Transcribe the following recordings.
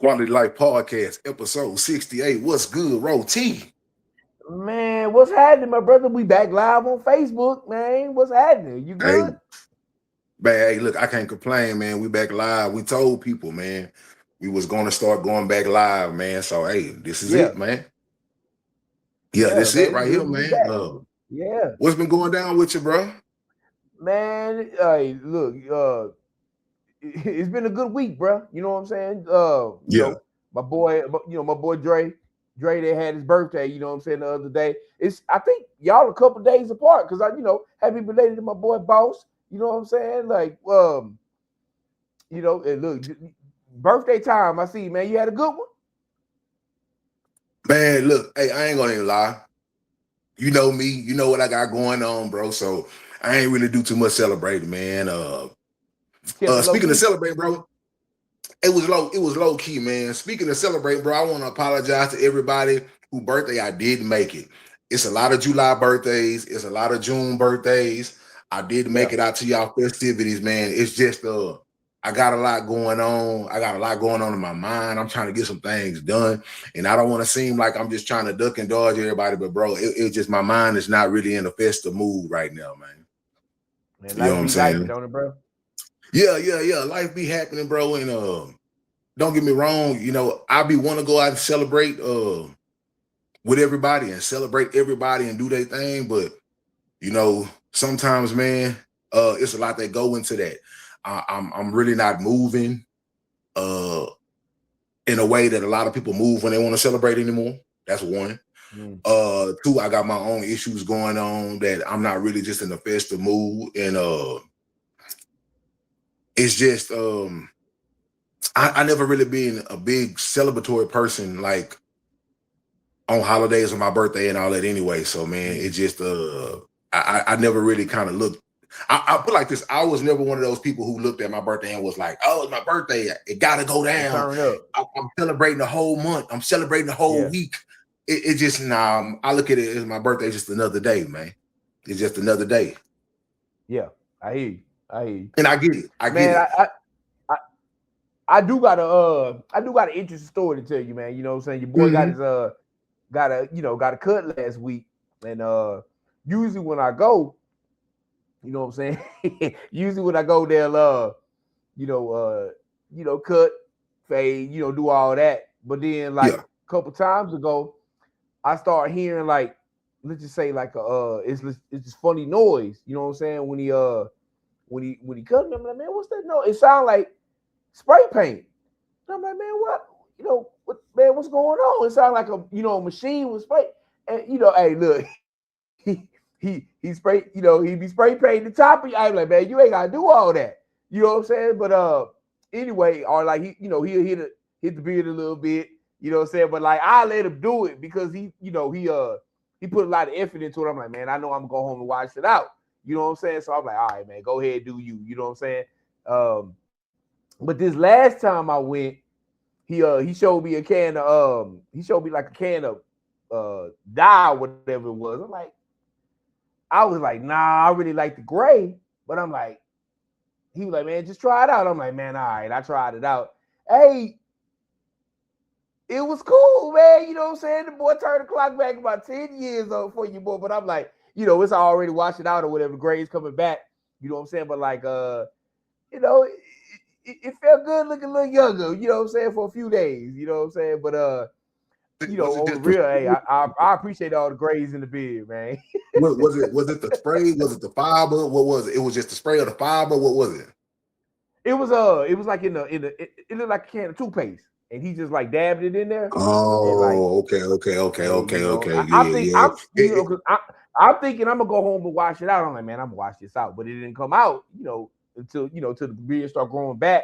Quality Life Podcast, episode 68. What's good, Ro T? Man, what's happening, my brother? We back live on Facebook, man. What's happening? You Hey, good? hey, look, I can't complain, man. We back live. We told people, man, we was going to start going back live, man. So, hey, this is Yeah, it, man. Yeah, yeah, this it man. right Good here, to be man. back. Yeah, What's been going down with you, bro? man. Hey, look, it's been a good week, bro. You know what I'm saying? Yeah. My boy Dre, they had his birthday. You know what I'm saying the other day. I think y'all a couple days apart because happy belated to my boy Boss. You know what I'm saying? And look, birthday time. I see, man. You had a good one. Man, look, hey, I ain't gonna even lie. You know me, you know what I got going on, bro. So I ain't really do too much celebrating, man. You kept it low Speaking of key. celebrating, bro, it was low key, man. Speaking of celebrate, bro, I want to apologize to everybody whose birthday I didn't make it. It's a lot of July birthdays, it's a lot of June birthdays. I didn't make Yeah. it out to y'all festivities, man. It's just I got a lot going on. I got a lot going on in my mind. I'm trying to get some things done. And I don't want to seem like I'm just trying to duck and dodge everybody, but bro, it just my mind is not really in a festive mood right now, man. Man, You know what life I'm be life, saying? don't it, bro? Yeah. Life be happening, bro. And don't get me wrong, I be want to go out and celebrate with everybody and celebrate everybody and do their thing, but sometimes, man, it's a lot that go into that. I'm really not moving uh in a way that a lot of people move when they want to celebrate anymore. That's one. Mm. Two, I got my own issues going on that I'm not really just in the festive mood, and it's just I never really been a big celebratory person like on holidays on my birthday and all that anyway. So man, it Mm. just I never really kind of looked. I put like this. I was never one of those people who looked at my birthday and was like, "Oh, it's my birthday. It gotta go And down. turn up. I'm celebrating the whole month. I'm celebrating the whole Yeah. week." It just I look at it as my birthday is just another day, man. It's just another day, Yeah. I hear you. I hear you. and I get it. I get Man, it. I I do got an interesting story to tell you, man. You know what I'm saying? Your boy got Mm-hmm. his got a cut last week. And usually when I go, you know what I'm saying? Usually when I go, they'll you know, uh, cut, fade, do all that. But then like Yeah, a couple times ago, I start hearing like, let's just say like it's just funny noise. You know what I'm saying? When he cut me, I'm like, man, what's that noise? It sounds like spray paint. And I'm like, man, what? What's going on? It sounds like a machine was spray. And hey, look, he spray, he be spray painting the top of you. I'm like, man, you ain't gotta do all that. You know what I'm saying? But anyway, or like he'll hit the beard a little bit. You know what I'm saying? But like I let him do it because he put a lot of effort into it. I'm like, man, I know I'm gonna go home and watch it out. You know what I'm saying? So I'm like, all right, man, go ahead, do you. You know what I'm saying? But this last time I went, he showed me a can of he showed me like a can of dye, whatever it was. I was like, nah, I really like the gray, but I'm like, he was like, man, just try it out. I'm like, man, all right, I tried it out. Hey, it was cool, man. You know what I'm saying? The boy turned the clock back about 10 years old for you, boy. But I'm like, it's already washing out or whatever. The grades coming back. You know what I'm saying? But like, you know, it felt good looking a little younger. You know what I'm saying? For a few days. You know what I'm saying? But was it on the just the real, hey, spray? I appreciate all the grades in the beard, man. Was it the spray? Was it the fiber? What was it? It was just the spray or the fiber. What was it? It was like it looked like a can of toothpaste, and he just like dabbed it in there, and like, Oh, hey, okay. I Yeah, think yeah. because I'm thinking I'm gonna go home and wash it out. I'm like, man, I'm gonna wash this out, but it didn't come out, until the beard start growing back.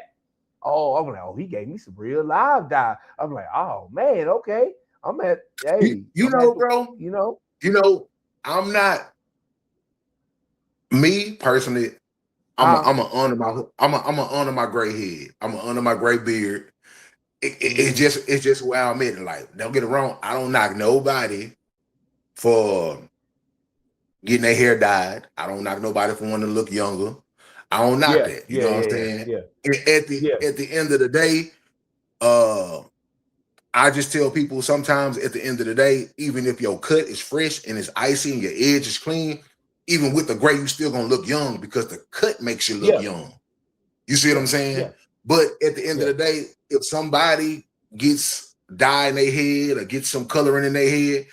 Oh, I'm like, oh, he gave me some real live dye. I'm like, oh man, okay. you, you I'm at know, the, bro. you know, You know, I'm not me personally. uh, I'm gonna honor my gray head. I'm gonna honor my gray beard. mm-hmm, It's just where I'm at in life. Don't get it wrong. I don't knock nobody for getting their hair dyed. I don't knock nobody for wanting to look younger. I don't knock yeah, that. You yeah, know what yeah, I'm yeah, saying? yeah, At the yeah, at the end of the day, I just tell people sometimes at the end of the day, even if your cut is fresh and it's icy and your edge is clean, even with the gray, you still gonna look young because the cut makes you look young. You see what I'm saying? Yeah. But at the end of the day, if somebody gets dye in their head or gets some coloring in their head,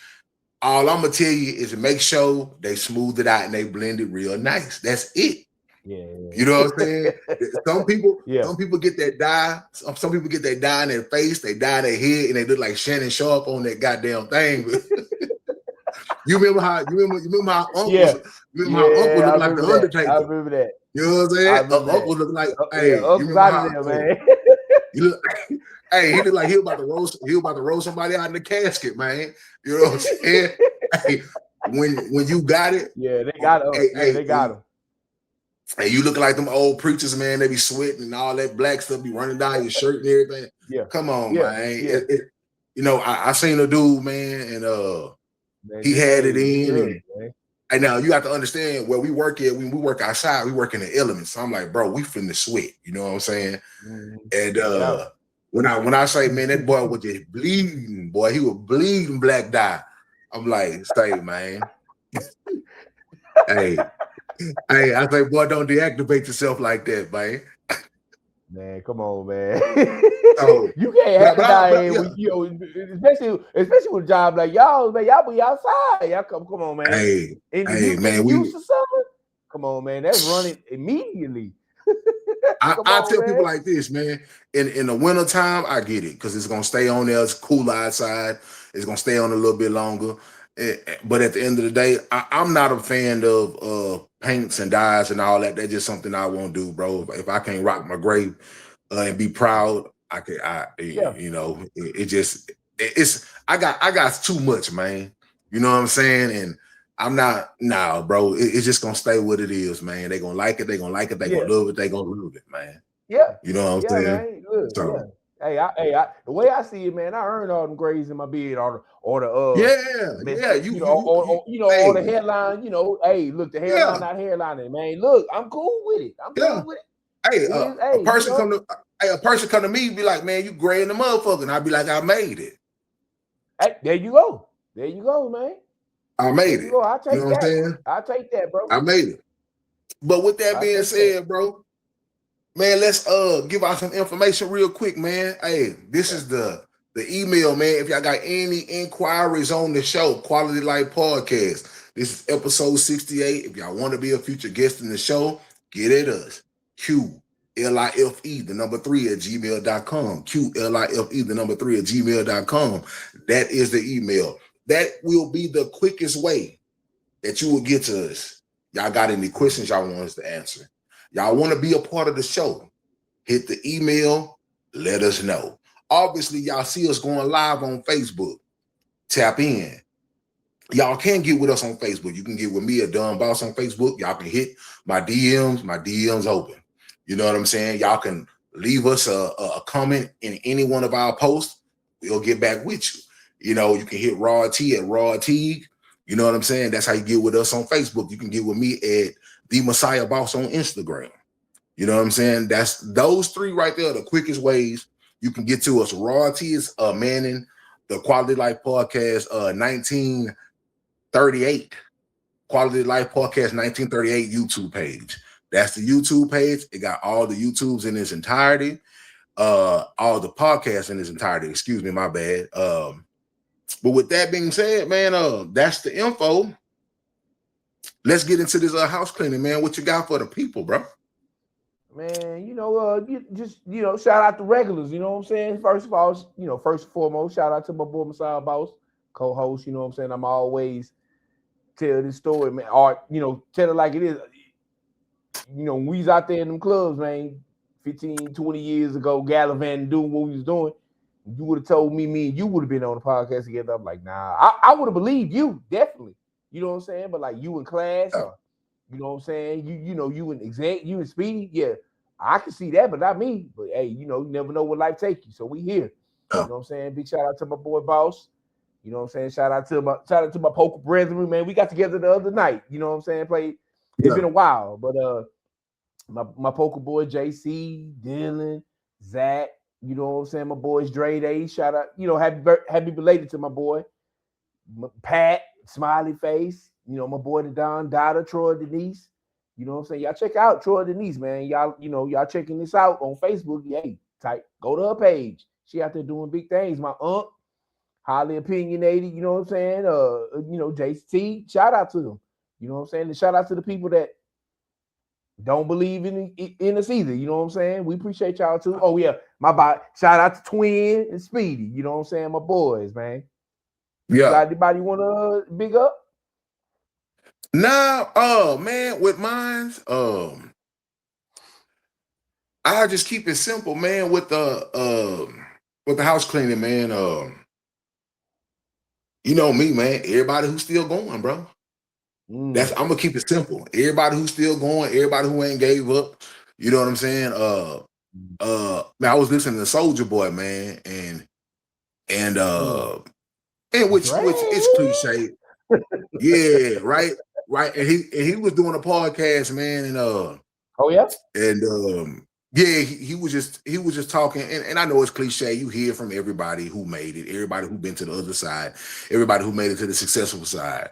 all I'm gonna tell you is to make sure they smooth it out and they blend it real nice. That's it. Yeah. You know what I'm saying? Some people get that dye. Some people get that dye in their face, they dye their head, and they look like Shannon Sharp on that goddamn thing. You remember how Uncle looked like the Undertaker? I remember that. You know what I'm saying? Uncle looked like, hey, you Uncle's out of there, man. You look, hey, he looked like he was about to roll somebody out in the casket, man. You know what I'm saying? Hey, when you got it, they got it. They got him. Hey, you look like them old preachers, man. They be sweating and all that black stuff be running down your shirt and everything. Yeah, come on, man. You know, I seen a dude, man, and man, he had it in. Good, and now you have to understand where we work at. When we work outside, we work in the elements. So I'm like, bro, we finna sweat. You know what I'm saying? And when I say, man, that boy was just bleeding, boy, he was bleeding black dye. I'm like, stay, man. Hey, I say, boy, don't deactivate yourself like that, man. Man, come on, man. You can't have to die with you, especially with a job like y'all, man. Y'all be outside. Y'all come on, man. Hey, man, we used to something. Come on, man. That's running immediately. I tell people like this, man. In the wintertime, I get it because it's gonna stay on there. It's cool outside. It's gonna stay on a little bit longer. But at the end of the day, I'm not a fan of paints and dyes and all that. That's just something I won't do, bro. If I can't rock my grave and be proud, you know, I got too much, man. You know what I'm saying? And I'm not, bro. It's just gonna stay what it is, man. They gonna like it. They gonna like it. They gonna love it. They gonna love it, man. Yeah. You know what I'm saying? Man. Good. So, Hey, the way I see it, man, I earned all them grades in my beard, or the all the hairline, hey, look, the hairline not hairlining, man. Look, I'm cool with it. I'm cool with it. Hey, a person come to me be like, man, you gray in the motherfucker, and I be like, I made it. Hey, there you go, man. I made it. I'll take that. I'll take that, bro. I made it. But with that being said, bro, man, let's give out some information real quick, man. Hey, this is the email, man. If y'all got any inquiries on the show, Quality Life Podcast. This is episode 68. If y'all want to be a future guest in the show, get at us. QLIFE, the number 3 at gmail.com. QLIFE, the number 3 at gmail.com. That is the email. That will be the quickest way that you will get to us. Y'all got any questions y'all want us to answer? Y'all want to be a part of the show? Hit the email, let us know. Obviously, y'all see us going live on Facebook. Tap in. Y'all can get with us on Facebook. You can get with me at Don Boss on Facebook. Y'all can hit my DMs. My DMs open. You know what I'm saying? Y'all can leave us a comment in any one of our posts. We'll get back with you. You know, you can hit Raw T at Raw Teague. You know what I'm saying? That's how you get with us on Facebook. You can get with me at The Messiah Boss on Instagram. You know what I'm saying? That's those 3 right there, the quickest ways you can get to us. Raw T is manning the Quality Life Podcast 1938. Quality Life Podcast 1938 YouTube page. That's the YouTube page. It got all the YouTubes in its entirety. All the podcasts in its entirety. Excuse me, my bad. But with that being said, man, that's the info. Let's get into this house cleaning, man. What you got for the people, bro? Man, shout out to regulars, you know what I'm saying? First and foremost, shout out to my boy Messiah Boss, co-host, you know what I'm saying? I'm always tell this story, man, or, tell it like it is. When we was out there in them clubs, man, 15, 20 years ago, gallivanting, doing what we was doing, you would have told me and you would have been on the podcast together. I'm like, nah, I would have believed you, definitely. You know what I'm saying? But like you in class, or, you know what I'm saying? You in exec, you in Speedy, yeah. I can see that, but not me. But hey, you never know what life take you. So we here. You know what I'm saying? Big shout out to my boy Boss. You know what I'm saying? Shout out to my poker brethren, man. We got together the other night. You know what I'm saying? It's been a while, but my poker boy JC, Dylan, Zach, You know what I'm saying? My boys Dre Day. Shout out, happy belated to my boy. Pat, smiley face. My boy the Don Dada, Troy Denise. You know what I'm saying? Y'all check out Troy Denise, man. Y'all checking this out on Facebook. Hey, go to her page. She out there doing big things. My aunt, highly opinionated, you know what I'm saying? JT, shout out to them. You know what I'm saying? And shout out to the people that don't believe in us either. You know what I'm saying? We appreciate y'all too. Oh, yeah. My bad. Shout out to Twin and Speedy. You know what I'm saying? My boys, man. Yeah. Got anybody want to big up? Nah, man, with mines, I just keep it simple, man, with the house cleaning, man. You know me, man. Everybody who's still going, bro. I'm gonna keep it simple. Everybody who's still going, everybody who ain't gave up. You know what I'm saying? Man, I was listening to Soulja Boy, man, and which it's cliche. Yeah, right. And he was doing a podcast, man, and oh yeah, and yeah, he was just talking, and I know it's cliche. You hear from everybody who made it, everybody who been to the other side, everybody who made it to the successful side.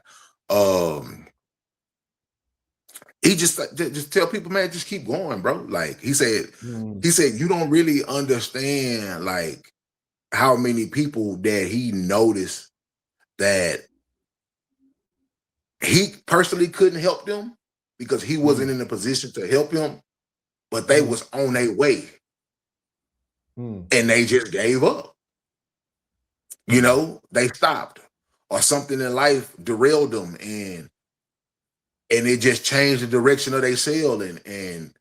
He just tell people, man, just keep going, bro. Like he said, you don't really understand like how many people that he noticed that he personally couldn't help them because he wasn't in a position to help him, but they was on their way. And they just gave up. You know, they stopped, or something in life derailed them, and it just changed the direction of their sail, and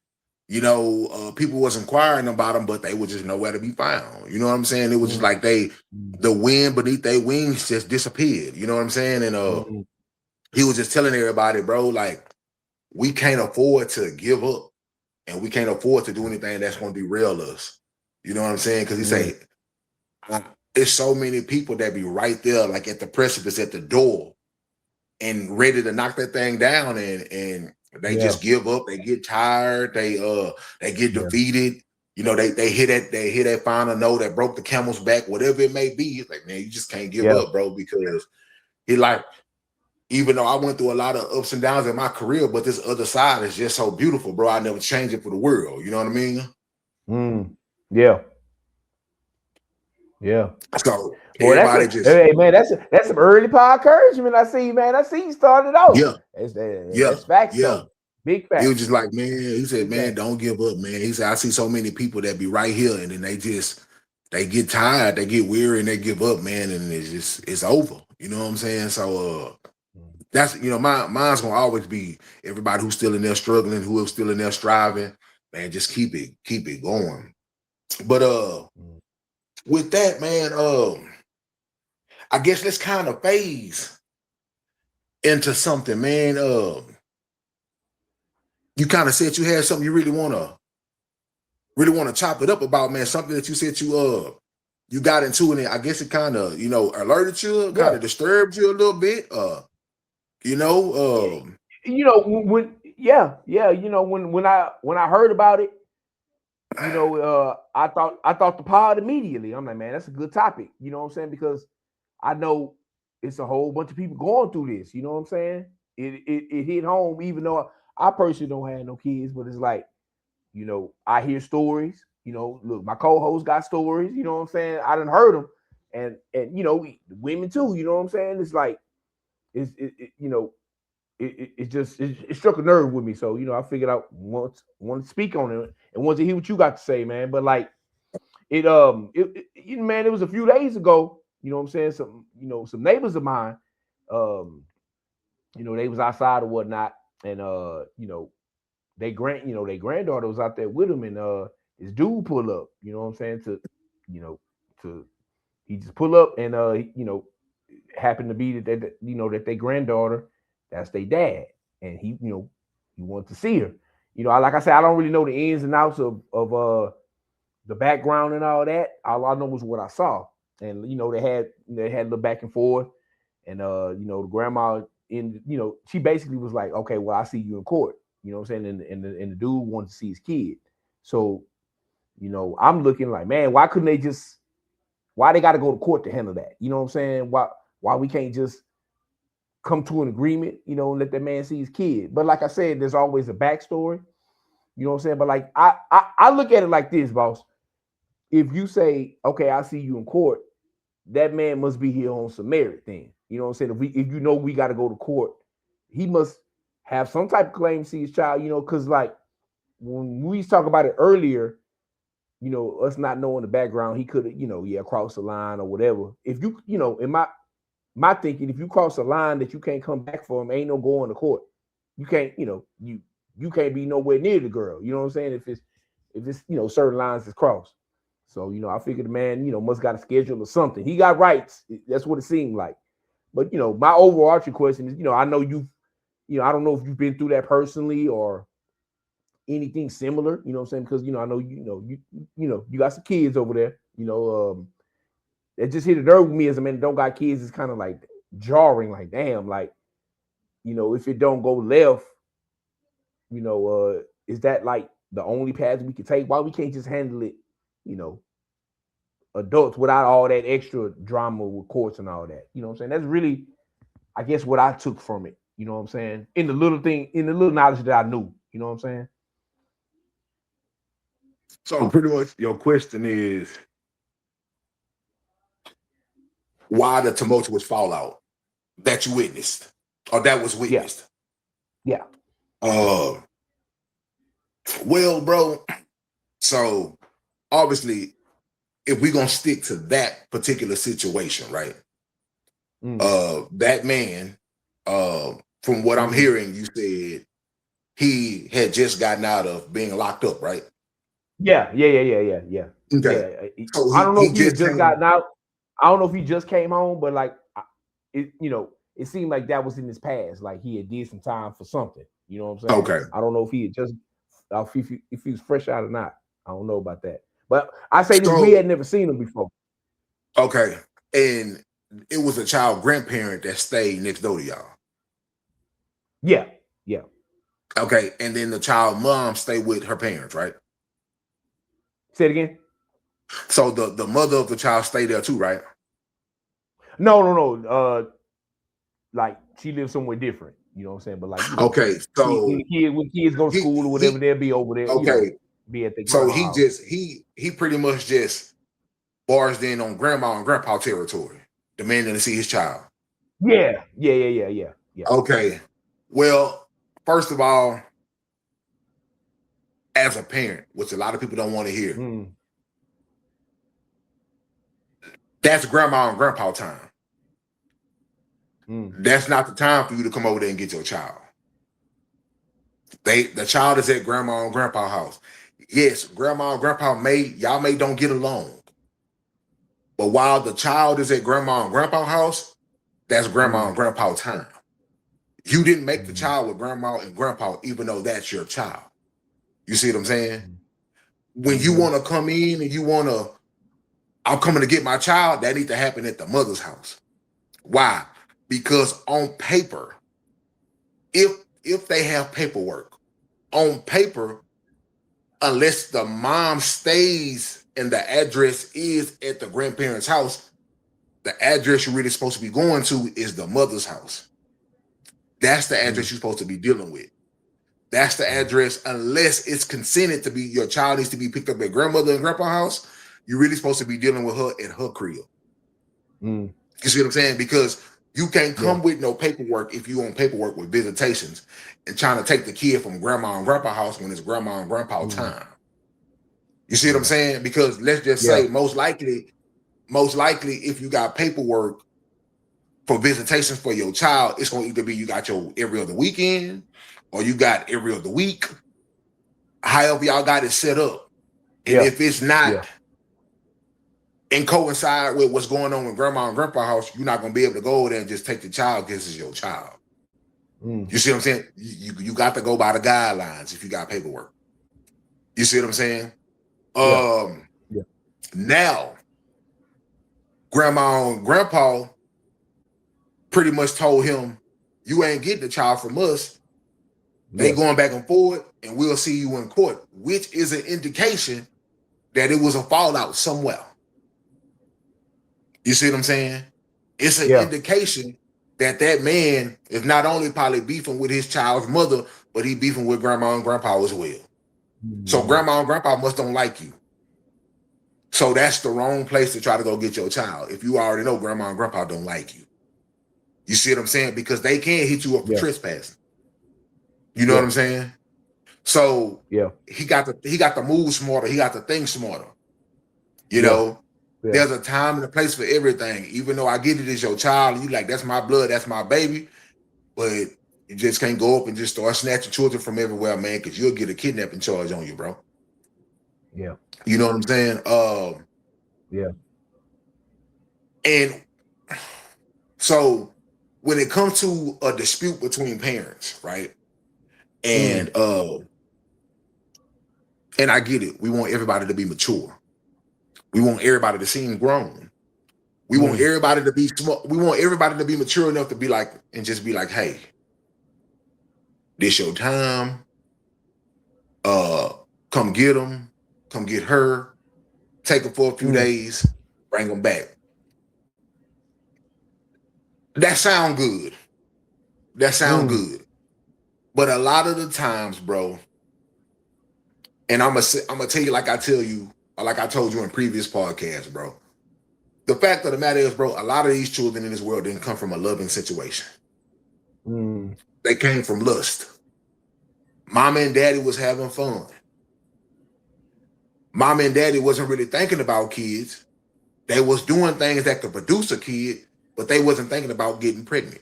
people was inquiring about them, but they were just nowhere to be found. You know what I'm saying? It was just like the wind beneath their wings just disappeared. You know what I'm saying? And he was just telling everybody, bro, like, we can't afford to give up, and we can't afford to do anything that's going to derail us. You know what I'm saying? Because he say, there's so many people that be right there, like at the precipice, at the door, and ready to knock that thing down, and they just give up. They get tired. They get defeated. You know, they hit that final note that broke the camel's back, whatever it may be. It's like, man, you just can't give up, bro, because he like, even though I went through a lot of ups and downs in my career, but this other side is just so beautiful, bro. I never change it for the world. You know what I mean? Yeah. Yeah. So everybody hey man, that's some early power encouragement. I see, man. I see you started out. That's facts, though. Big facts. He was just like, man, he said, man, don't give up, man. He said, I see so many people that be right here, and then they get tired, they get weary, and they give up, man, and it's over. You know what I'm saying? So that's, mine's gonna always be everybody who's still in there struggling, who is still in there striving, man, just keep it going. But with that, man, I guess let's kind of phase into something, man. You kind of said you had something you really want to chop it up about, man. Something that you said you got into, and I guess it kind of alerted you, kind of disturbed you a little bit. When I heard about it, I thought the pod immediately. I'm like, man, that's a good topic. You know what I'm saying? Because I know it's a whole bunch of people going through this. You know what I'm saying? It hit home, even though I personally don't have no kids, but it's like, I hear stories. Look, my co-host got stories. You know what I'm saying? I done heard them, and women too. You know what I'm saying? It's like it struck a nerve with me. So I figured out want to speak on it and want to hear what you got to say, man. But like man, it was a few days ago. You know what I'm saying? Some neighbors of mine, they was outside or whatnot, and their granddaughter was out there with them, and this dude pull up. You know what I'm saying? He just pull up, and happened to be that their granddaughter, that's their dad, and he wanted to see her. Like I said, I don't really know the ins and outs of the background and all that. All I know was what I saw, and they had a little back and forth, and the grandma she basically was like, okay, well, I see you in court. You know what I'm saying? And the dude wanted to see his kid, so You know, I'm looking like, man, why couldn't they just? Why they got to go to court to handle that? You know what I'm saying? Why we can't just come to an agreement? You know, and let that man see his kid. But like I said, there's always a backstory. You know what I'm saying? But like I look at it like this, boss. If you say, okay, I see you in court, that man must be here on some merit then. You know what I'm saying? If you know we got to go to court, he must have some type of claim to see his child, you know, because like when we talk about it earlier, you know, us not knowing the background, he could have, you know, crossed the line or whatever. If you know, in my thinking, if you cross a line that you can't come back from, ain't no going to court. You can't, you know, you can't be nowhere near the girl. You know what I'm saying? If it's you know, certain lines is crossed. So, you know, I figured the man, you know, must got a schedule or something. He got rights. That's what it seemed like. But, you know, my overarching question is, you know, I know I don't know if you've been through that personally or anything similar, you know what I'm saying? Because, you know, I know, you got some kids over there, you know, it just hit a nerve with me as a man that don't got kids. It's kind of like jarring, like, damn, like, you know, if it don't go left, you know, is that like the only path we can take? Why we can't just handle it, you know, adults without all that extra drama with courts and all that? You know what I'm saying? That's really, I guess, what I took from it. You know what I'm saying? In the little knowledge that I knew. You know what I'm saying? So pretty much your question is why the tumultuous fallout that you witnessed or that was witnessed. Yeah. Well, bro, so obviously if we're gonna stick to that particular situation, right? That man, from what I'm hearing, you said he had just gotten out of being locked up, right? Yeah. Okay. Yeah. So I don't know if he had just came, gotten out. I don't know if he just came home, but like, it seemed like that was in his past. Like he had did some time for something. You know what I'm saying? Okay. I don't know if he had just, if he was fresh out or not. I don't know about that. But I say this, we had never seen him before. Okay. And it was a child grandparent that stayed next door to y'all. Yeah. Okay. And then the child mom stayed with her parents, right? Say it again. So the mother of the child stayed there too, right? No. Like she lives somewhere different. You know what I'm saying? But like, you know, okay. So when kids go to school or whatever, they'll be over there. Okay. You know, be at the so house. he pretty much just barged in on grandma and grandpa territory, demanding to see his child. Yeah. Okay. Well, first of all, as a parent, which a lot of people don't want to hear, that's grandma and grandpa time. That's not the time for you to come over there and get your child. The child is at grandma and grandpa house. Yes, grandma and grandpa y'all may don't get along. But while the child is at grandma and grandpa house, that's grandma and grandpa time. You didn't make the child with grandma and grandpa, even though that's your child. You see what I'm saying? When you want to come in and I'm coming to get my child, that needs to happen at the mother's house. Why? Because on paper, if they have paperwork, on paper, unless the mom stays and the address is at the grandparents' house, the address you're really supposed to be going to is the mother's house. That's the address you're supposed to be dealing with. That's the address, unless it's consented to be, your child needs to be picked up at grandmother and grandpa house, you're really supposed to be dealing with her at her crib. You see what I'm saying? Because you can't come with no paperwork if you on paperwork with visitations and trying to take the kid from grandma and grandpa house when it's grandma and grandpa time. You see what I'm saying? Because let's just say most likely, if you got paperwork for visitations for your child, it's going to either be you got your every other weekend or you got every other week. However y'all got it set up. And if it's not and coincide with what's going on with grandma and grandpa house, you're not going to be able to go over there and just take the child because it's your child. You see what I'm saying? You got to go by the guidelines if you got paperwork. You see what I'm saying? Now, grandma and grandpa pretty much told him, you ain't getting the child from us. They going back and forth, and we'll see you in court, which is an indication that it was a fallout somewhere. You see what I'm saying? It's an indication that that man is not only probably beefing with his child's mother, but he beefing with grandma and grandpa as well. So grandma and grandpa must don't like you. So that's the wrong place to try to go get your child. If you already know grandma and grandpa don't like you. You see what I'm saying? Because they can't hit you up for trespassing. You know what I'm saying? So he got to move smarter. He got to think smarter. You know, there's a time and a place for everything. Even though I get it as your child, you like, that's my blood, that's my baby. But you just can't go up and just start snatching children from everywhere, man, because you'll get a kidnapping charge on you, bro. Yeah. You know what I'm saying? And so when it comes to a dispute between parents, right? And I get it. We want everybody to be mature. We want everybody to seem grown. We want everybody to be smart. We want everybody to be mature enough to be like, and just be like, hey, this your time. Come get them. Come get her. Take them for a few days. Bring them back. That sound good. That sound good. But a lot of the times, bro, and I'm gonna tell you like I tell you, or like I told you in previous podcasts, bro. The fact of the matter is, bro, a lot of these children in this world didn't come from a loving situation. They came from lust. Mama and daddy was having fun. Mama and daddy wasn't really thinking about kids. They was doing things that could produce a kid, but they wasn't thinking about getting pregnant.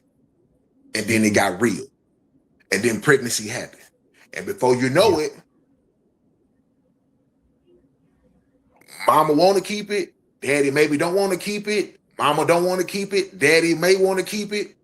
And then it got real. And then pregnancy happened. And before you know it, mama want to keep it. Daddy maybe don't want to keep it. Mama don't want to keep it. Daddy may want to keep it.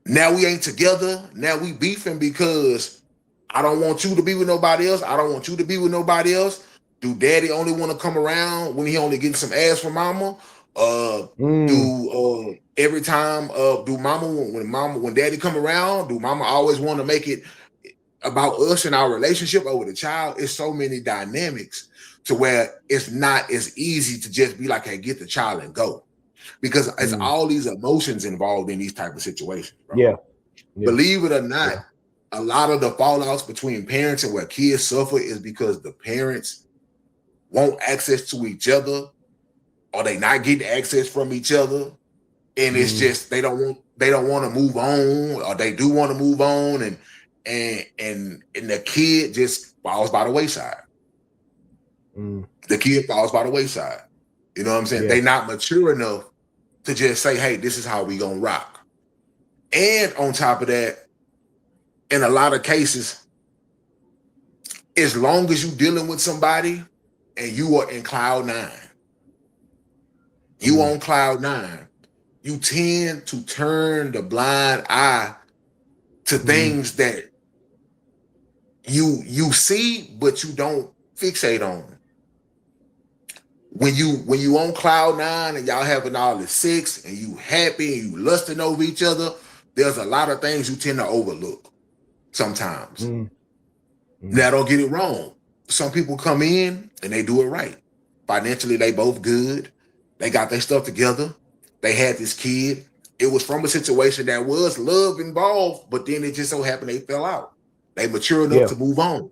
Now we ain't together. Now we beefing because I don't want you to be with nobody else. I don't want you to be with nobody else. Do daddy only want to come around when he only getting some ass from mama? Do every time do mama when daddy come around, do mama always want to make it about us and our relationship over the child? It's so many dynamics to where it's not as easy to just be like, hey, get the child and go. Because it's all these emotions involved in these type of situations, bro. Believe it or not, a lot of the fallouts between parents and where kids suffer is because the parents want access to each other, or they not getting access from each other, and it's just they don't want to move on, or they do want to move on, and the kid just falls by the wayside. The kid falls by the wayside. You know what I'm saying? They not mature enough to just say, hey, this is how we gonna rock. And on top of that, in a lot of cases, as long as you dealing with somebody and you are in cloud nine, you on cloud nine, you tend to turn the blind eye to things that you see, but you don't fixate on. When you on cloud nine and y'all having all this sex and you happy and you lusting over each other, there's a lot of things you tend to overlook sometimes. Now, don't get it wrong. Some people come in and they do it right. Financially, they both good. They got their stuff together. They had this kid. It was from a situation that was love involved, but then it just so happened they fell out. They mature enough to move on.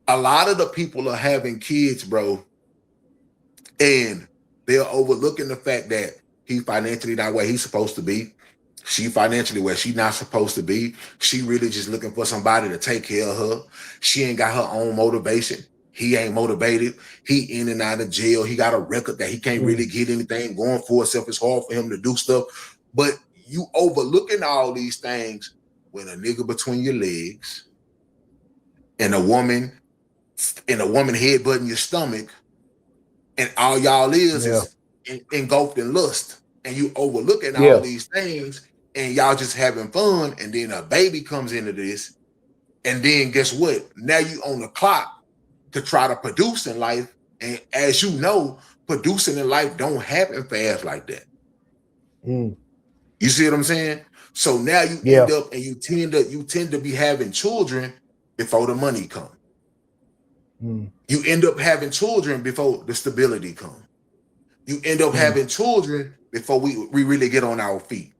A lot of the people are having kids, bro, and they're overlooking the fact that he financially not where he's supposed to be. She financially where she not supposed to be. She really just looking for somebody to take care of her. She ain't got her own motivation. He ain't motivated. He in and out of jail. He got a record that he can't really get anything going for himself. It's hard for him to do stuff. But you overlooking all these things when a nigga between your legs and a woman headbutting your stomach, and all y'all is engulfed in lust, and you overlooking all these things, and y'all just having fun, and then a baby comes into this, and then guess what? Now you on the clock to try to produce in life, and as you know, producing in life don't happen fast like that. You see what I'm saying? So now you end up and you tend to be having children before the money comes. You end up having children before the stability comes. You end up having children before we really get on our feet.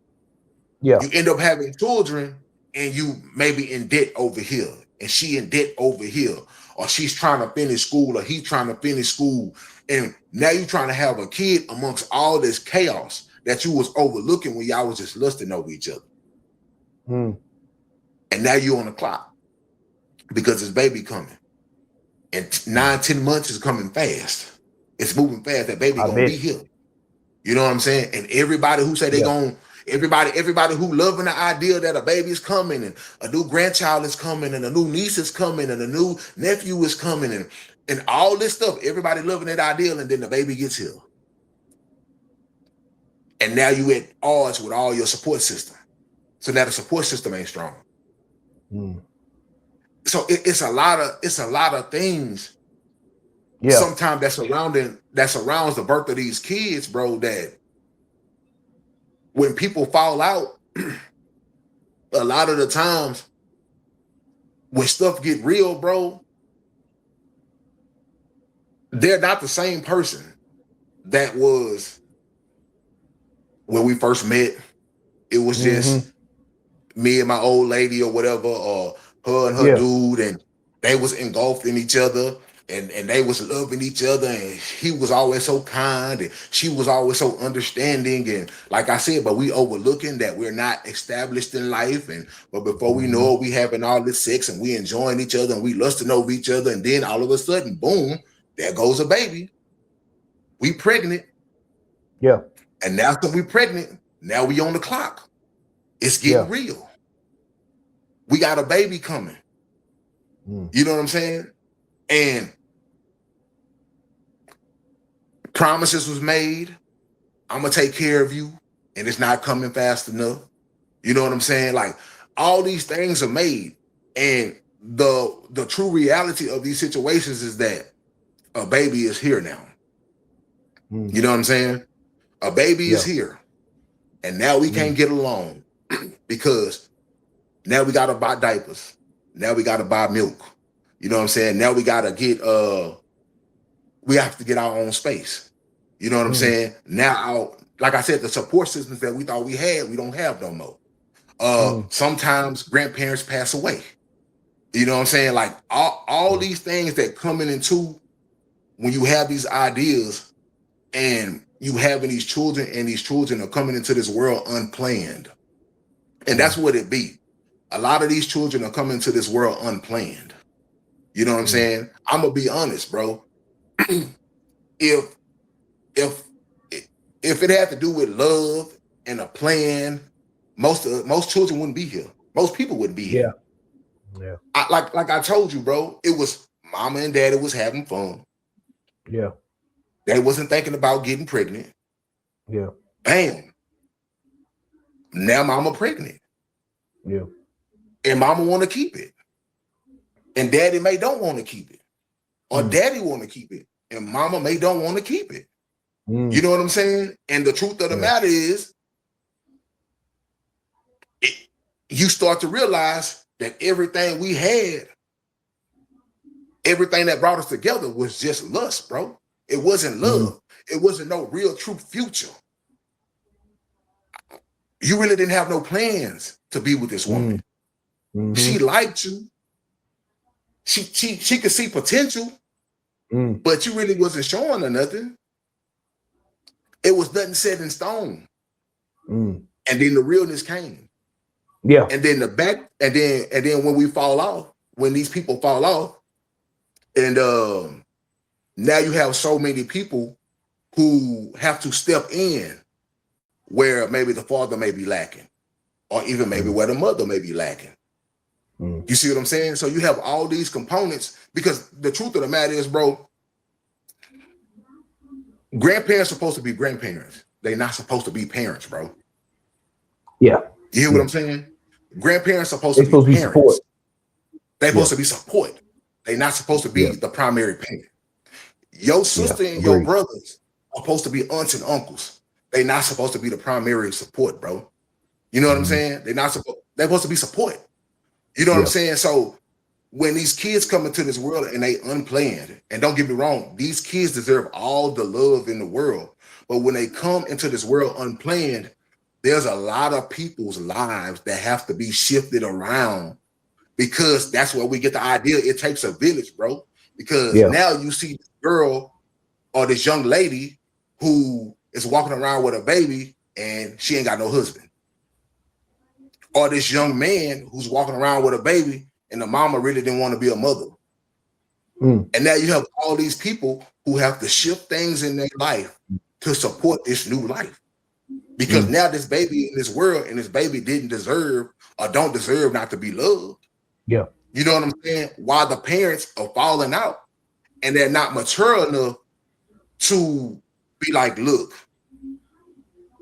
Yeah. You end up having children and you maybe in debt over here and she in debt over here, or she's trying to finish school or he's trying to finish school. And now you're trying to have a kid amongst all this chaos that you was overlooking when y'all was just lusting over each other. And now you're on the clock because this baby coming. And 9-10 months is coming fast. It's moving fast. That baby gonna be here. You know what I'm saying? And everybody who say they gonna, everybody who loving the idea that a baby is coming and a new grandchild is coming and a new niece is coming and a new nephew is coming and all this stuff, everybody loving that ideal, and then the baby gets here. And now you at odds with all your support system. So now the support system ain't strong. So it's a lot of things. Sometimes that surrounds the birth of these kids, bro, that when people fall out, a lot of the times when stuff get real, bro, they're not the same person that was when we first met. It was just me and my old lady or whatever, or her and her dude, and they was engulfed in each other. And they was loving each other, and he was always so kind, and she was always so understanding. And like I said, but we overlooking that we're not established in life. But before we know it, we having all this sex and we enjoying each other and we lusting over each other. And then all of a sudden, boom, there goes a baby. We pregnant. And now that we pregnant, now we on the clock. It's getting real. We got a baby coming. You know what I'm saying? And promises was made. I'm gonna take care of you, and it's not coming fast enough. You know what I'm saying? Like all these things are made, and the true reality of these situations is that a baby is here now. You know what I'm saying? A baby is here, and now we can't get along because now we gotta buy diapers. Now we gotta buy milk. You know what I'm saying? Now we gotta get we have to get our own space. You know what I'm saying? Now, like I said, the support systems that we thought we had, we don't have no more. Sometimes grandparents pass away. You know what I'm saying? Like all these things that coming into when you have these ideas and you having these children, and these children are coming into this world unplanned. And that's what it be. A lot of these children are coming into this world unplanned. You know what I'm saying? I'm gonna be honest, bro. If it had to do with love and a plan, most children wouldn't be here. Most people wouldn't be here. Like I told you, bro, it was mama and daddy was having fun. They wasn't thinking about getting pregnant. Bam. Now mama pregnant. And mama want to keep it. And daddy may don't want to keep it. Or daddy want to keep it. And mama may don't want to keep it. You know what I'm saying? And the truth of the matter is, you start to realize that everything we had, everything that brought us together was just lust, bro. It wasn't love. It wasn't no real true future. You really didn't have no plans to be with this woman. She liked you. She could see potential, but you really wasn't showing her nothing. It was nothing set in stone. And then the realness came. And then and then when we fall off, when these people fall off, and now you have so many people who have to step in where maybe the father may be lacking, or even maybe where the mother may be lacking. You see what I'm saying? So you have all these components, because the truth of the matter is, bro, grandparents are supposed to be grandparents. They're not supposed to be parents, bro. You hear what I'm saying? Grandparents are supposed to be parents. Support. They're supposed to be support. They're not supposed to be the primary parent. Your sister and your brothers are supposed to be aunts and uncles. They're not supposed to be the primary support, bro. You know what I'm saying? They're supposed to be support. You know what I'm saying? So when these kids come into this world and they unplanned, and don't get me wrong, these kids deserve all the love in the world. But when they come into this world unplanned, there's a lot of people's lives that have to be shifted around, because that's where we get the idea. It takes a village, bro. Because now you see this girl or this young lady who is walking around with a baby and she ain't got no husband. Or this young man who's walking around with a baby and the mama really didn't want to be a mother. And now you have all these people who have to shift things in their life to support this new life. Because now this baby in this world, and this baby didn't deserve or don't deserve not to be loved. Yeah. You know what I'm saying? While the parents are falling out and they're not mature enough to be like, look,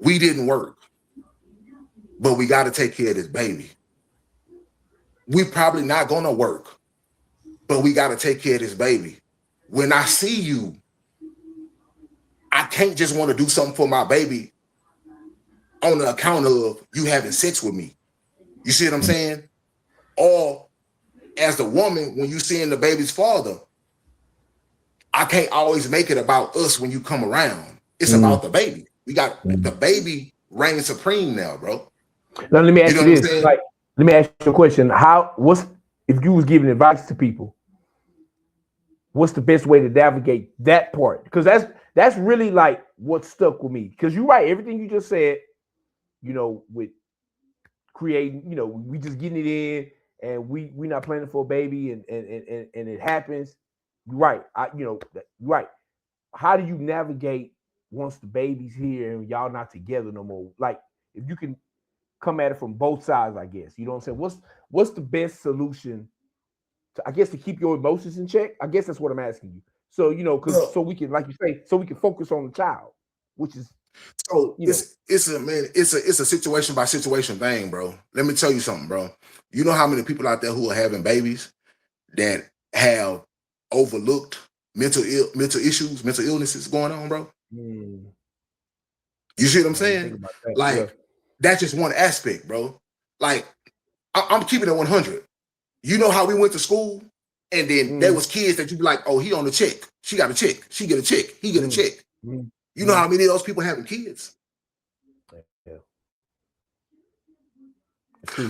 we didn't work, but we got to take care of this baby. We probably not going to work, but we got to take care of this baby. When I see you, I can't just want to do something for my baby on the account of you having sex with me. You see what I'm saying? Or as the woman, when you seeing the baby's father, I can't always make it about us when you come around. It's about the baby. We got the baby reigning supreme now, bro. Now let me ask you this. Like, let me ask you a question. If you was giving advice to people, what's the best way to navigate that part? Because that's really like what stuck with me. Because you're right, everything you just said, you know, with creating, you know, we just getting it in and we not planning for a baby and it happens. You're right. You're right. How do you navigate once the baby's here and y'all not together no more? Like, if you can come at it from both sides, I guess. You know what I'm saying? What's the best solution to, I guess, to keep your emotions in check? I guess that's what I'm asking you. So, you know, so we can, like you say, so we can focus on the child, which is so it's a situation by situation thing, bro. Let me tell you something, bro. You know how many people out there who are having babies that have overlooked mental issues, mental illnesses going on, bro? You see what I'm saying? Like, that's just one aspect, bro. Like, I'm keeping it 100. You know how we went to school, and then there was kids that you be like, oh, he on the check. She got a check. She get a check. He get a check. You know how many of those people having kids?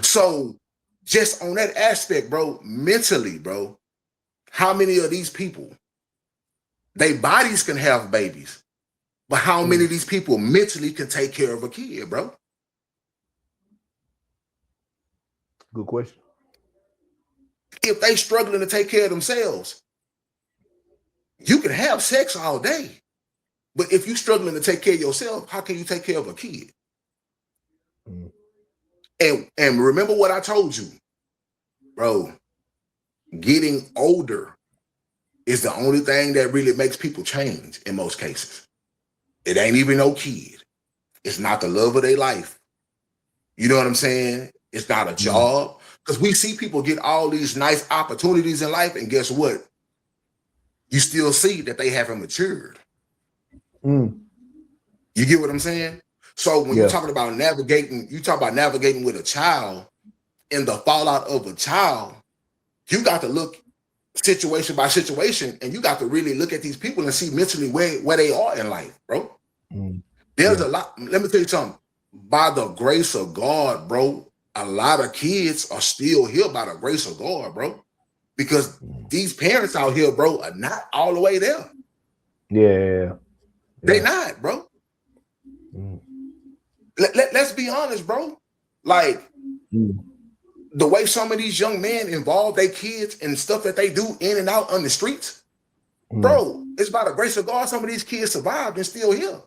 So just on that aspect, bro, mentally, bro, how many of these people, their bodies can have babies, but how many of these people mentally can take care of a kid, bro? Good question. If they struggling to take care of themselves, you can have sex all day. But if you're struggling to take care of yourself, how can you take care of a kid? And remember what I told you, bro, getting older is the only thing that really makes people change in most cases. It ain't even no kid. It's not the love of their life. You know what I'm saying? It's not a job. Because we see people get all these nice opportunities in life, and guess what? You still see that they haven't matured. You get what I'm saying? So when you're talking about navigating, you talk about navigating with a child and the fallout of a child, you got to look situation by situation, and you got to really look at these people and see mentally where they are in life, bro. There's a lot. Let me tell you something. By the grace of God, bro, a lot of kids are still here by the grace of God, bro. Because these parents out here, bro, are not all the way there. They not, bro. Let's be honest, bro. Like, the way some of these young men involve their kids and stuff that they do in and out on the streets, bro, it's by the grace of God some of these kids survived and still here.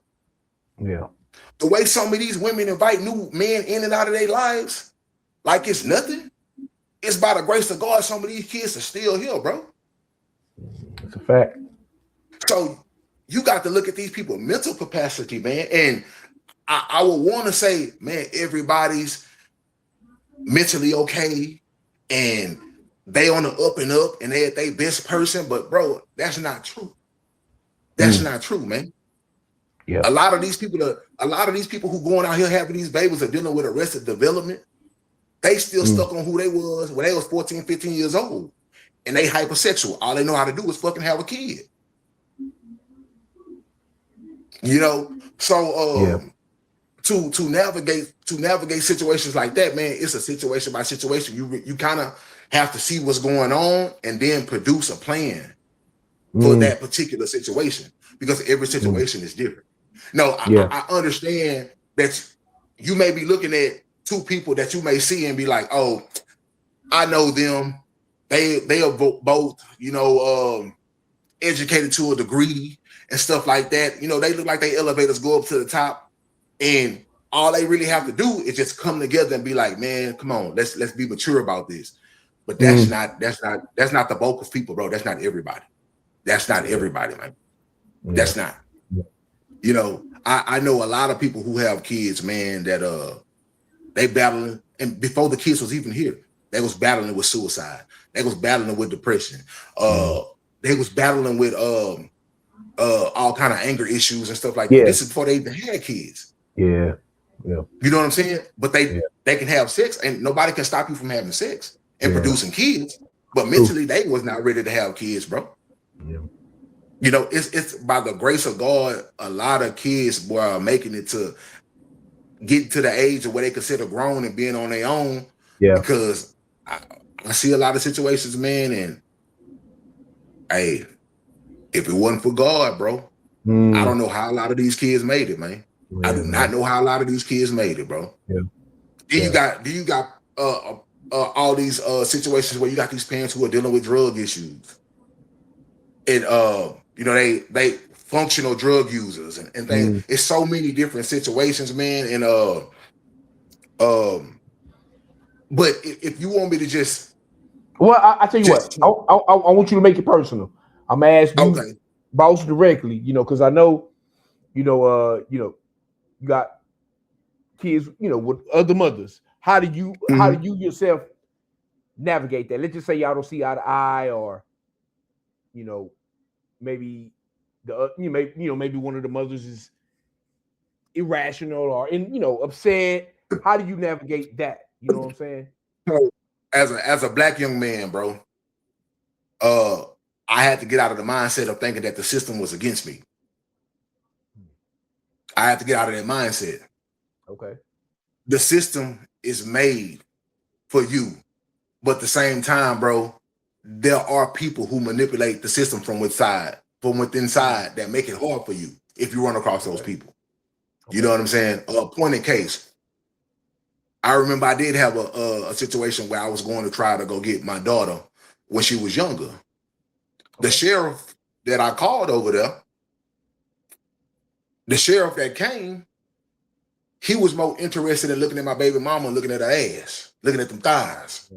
The way some of these women invite new men in and out of their lives, like it's nothing, it's by the grace of God some of these kids are still here, bro. That's a fact. So you got to look at these people's mental capacity, man. And I would want to say, man, everybody's mentally okay and they on the up and up and they at their best person, but bro, that's not true. That's not true, man. A lot of these people who going out here having these babies are dealing with arrested development. They still stuck on who they was when they was 14, 15 years old. and they hypersexual. All they know how to do is fucking have a kid. You know, so to navigate situations like that, man, it's a situation by situation. You kind of have to see what's going on and then produce a plan for that particular situation, because every situation is different. No, I understand that you may be looking at two people that you may see and be like, oh, I know them. They are both, you know, educated to a degree and stuff like that. You know, they look like they elevators go up to the top, and all they really have to do is just come together and be like, man, come on, let's be mature about this. But that's not the bulk of people, bro. That's not everybody. That's not everybody, man. That's not. You know, I know a lot of people who have kids, man, that they battling, and before the kids was even here, they was battling with suicide. They was battling with depression. They was battling with all kind of anger issues and stuff like that. This is before they even had kids. Yeah. You know what I'm saying? But they can have sex, and nobody can stop you from having sex and producing kids. But mentally, they was not ready to have kids, bro. Yeah. You know, it's by the grace of God, a lot of kids, boy, are making it to get to the age of where they consider grown and being on their own. Yeah. Because I see a lot of situations, man, and hey, if it wasn't for God, bro, I don't know how a lot of these kids made it, man. Yeah, I do not know how a lot of these kids made it, bro. Yeah. Do you got all these situations where you got these parents who are dealing with drug issues, and you know, they functional drug users and things. It's so many different situations, man. And but if you want me to just, well, I tell you what, I want you to make it personal. I'm gonna ask you, boss, directly. You know, because I know, you got kids, you know, with other mothers. How do you yourself navigate that? Let's just say y'all don't see eye to eye, or you know, maybe maybe one of the mothers is irrational or upset. How do you navigate that? You know what I'm saying? As a black young man, bro, I had to get out of the mindset of thinking that the system was against me. I had to get out of that mindset. Okay. The system is made for you, but at the same time, bro, there are people who manipulate the system from within that make it hard for you if you run across those people. You know what I'm saying? A point in case. I remember I did have a situation where I was going to try to go get my daughter when she was younger. The sheriff that I called over there, the sheriff that came, he was more interested in looking at my baby mama, looking at her ass, looking at them thighs.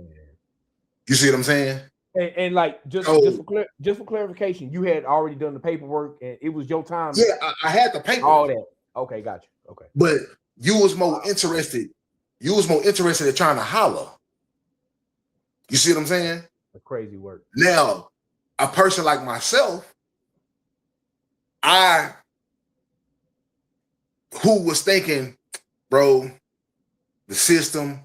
You see what I'm saying? And like just for clarification, you had already done the paperwork and it was your time. Yeah, I had the paperwork. All that. Okay, gotcha. Okay. But you was more interested. You was more interested in trying to holler. You see what I'm saying? A crazy work. Now, a person like myself, who was thinking, bro, the system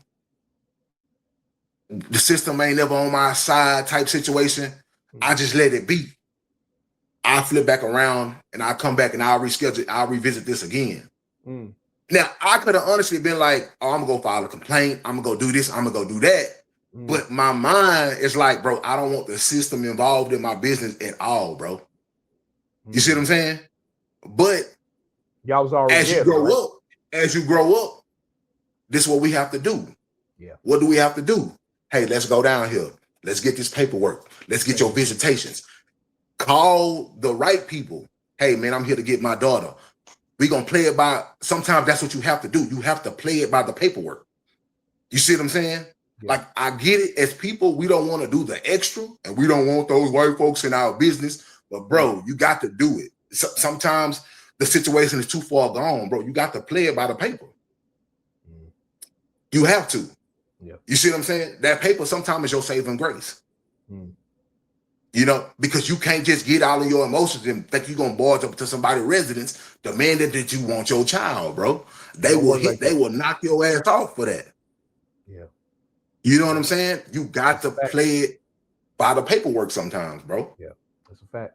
ain't never on my side type situation. I just let it be. I flip back around and I come back and I'll revisit this again. Now, I could have honestly been like, oh, I'm gonna go file a complaint. I'm gonna go do this. I'm gonna go do that. But my mind is like, bro, I don't want the system involved in my business at all, bro. You see what I'm saying? But y'all was already as you grow up, this is what we have to do. Yeah. What do we have to do? Hey, let's go down here. Let's get this paperwork. Let's get your visitations. Call the right people. Hey, man, I'm here to get my daughter. We're going to play it by, sometimes that's what you have to do. You have to play it by the paperwork. You see what I'm saying? Yeah. Like, I get it. As people, we don't want to do the extra, and we don't want those white folks in our business. But, bro, you got to do it. Sometimes the situation is too far gone, bro. You got to play it by the paper. You have to. Yeah. You see what I'm saying? That paper sometimes is your saving grace. You know, because you can't just get all of your emotions and think you're gonna barge up to somebody's residence demanding that you want your child, bro. They will knock your ass off for that. Yeah. You know what I'm saying? You got to play it by the paperwork sometimes, bro. Yeah, that's a fact.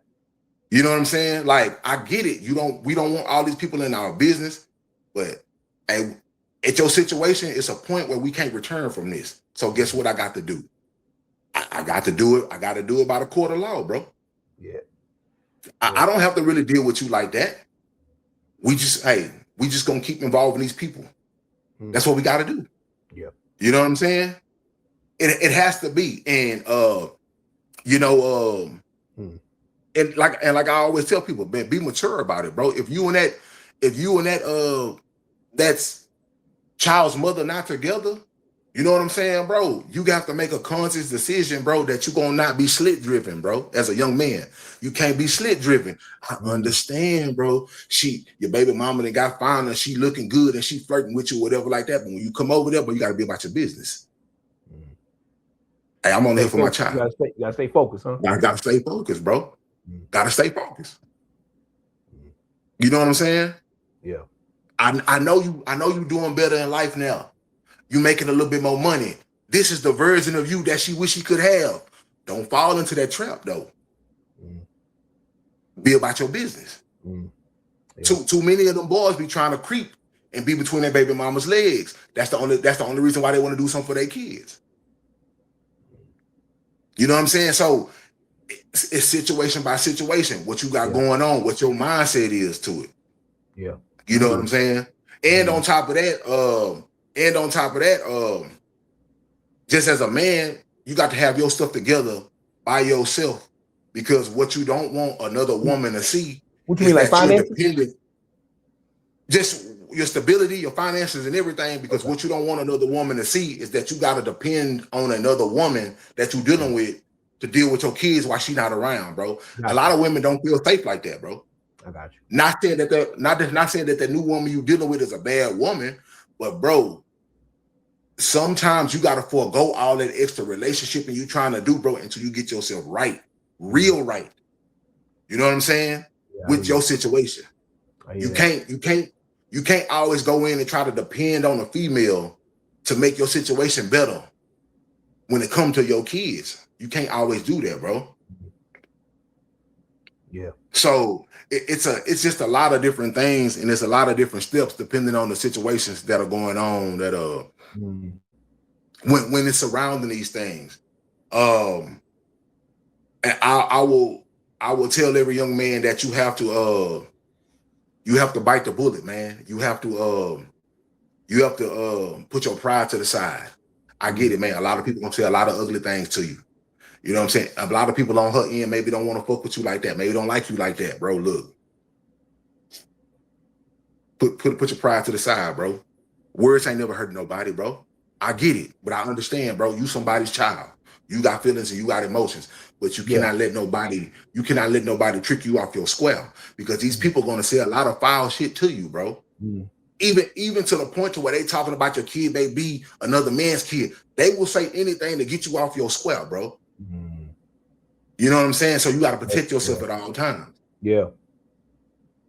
You know what I'm saying? Like, I get it. We don't want all these people in our business, but at your situation, it's a point where we can't return from this. So guess what I got to do? I got to do it. I got to do it by the court of law, bro. Yeah. I don't have to really deal with you like that. We just gonna keep involving these people. That's what we got to do. Yeah. You know what I'm saying? It has to be. And and like I always tell people, man, be mature about it, bro. If you and that that's child's mother not together, you know what I'm saying, bro? You got to make a conscious decision, bro, that you're gonna not be slit driven, bro. As a young man, you can't be slit driven. I understand, bro. Your baby mama that got found and she looking good and she flirting with you, whatever like that. But when you come over there, bro, you got to be about your business. Hey, I'm only here for my child. You gotta stay focused, huh? I gotta stay focused, bro. Gotta stay focused. You know what I'm saying? Yeah. I know you doing better in life now. You making a little bit more money. This is the version of you that she wish she could have. Don't fall into that trap though. Be about your business. Yeah. Too many of them boys be trying to creep and be between their baby mama's legs. That's the only reason why they want to do something for their kids. You know what I'm saying? So it's situation by situation. What you got going on, what your mindset is to it. Yeah. You know what I'm saying? And on top of that, just as a man, you got to have your stuff together by yourself, because what you don't want another woman to see. What you mean, like finances? Just your stability, your finances, and everything. Because what you don't want another woman to see is that you got to depend on another woman that you're dealing with to deal with your kids while she's not around, bro. A lot of women don't feel safe like that, bro. I got you. Not saying that the new woman you dealing with is a bad woman, but bro, sometimes you gotta forego all that extra relationship and you trying to do, bro, until you get yourself right, real right. You know what I'm saying? Yeah, with your situation, you can't always go in and try to depend on a female to make your situation better. When it comes to your kids, you can't always do that, bro. Yeah. So it's just a lot of different things, and it's a lot of different steps depending on the situations that are going on that when it's surrounding these things. And I will tell every young man that you have to bite the bullet, man. You have to put your pride to the side. I get it, man. A lot of people gonna say a lot of ugly things to you. You know what I'm saying? A lot of people on her end maybe don't want to fuck with you like that. Maybe don't like you like that, bro. Look. Put your pride to the side, bro. Words ain't never hurt nobody, bro. I get it, but I understand, bro. You somebody's child. You got feelings and you got emotions, but you cannot let nobody trick you off your square, because these people are gonna say a lot of foul shit to you, bro. Even to the point to where they talking about your kid may be another man's kid. They will say anything to get you off your square, bro. You know what I'm saying? So you got to protect yourself at all times. Yeah.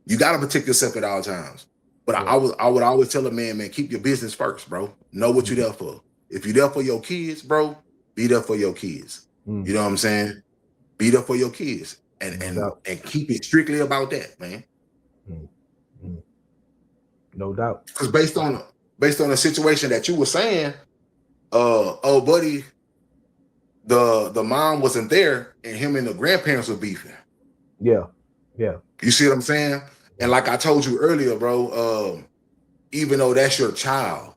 You got to protect yourself at all times. But I would always tell a man, keep your business first, bro. Know what you're there for. If you're there for your kids, bro, be there for your kids. You know what I'm saying? Be there for your kids and keep it strictly about that, man. No doubt. Because based on the situation that you were saying, buddy, the mom wasn't there and him and the grandparents were beefing. Yeah. You see what I'm saying? And like I told you earlier, bro, even though that's your child,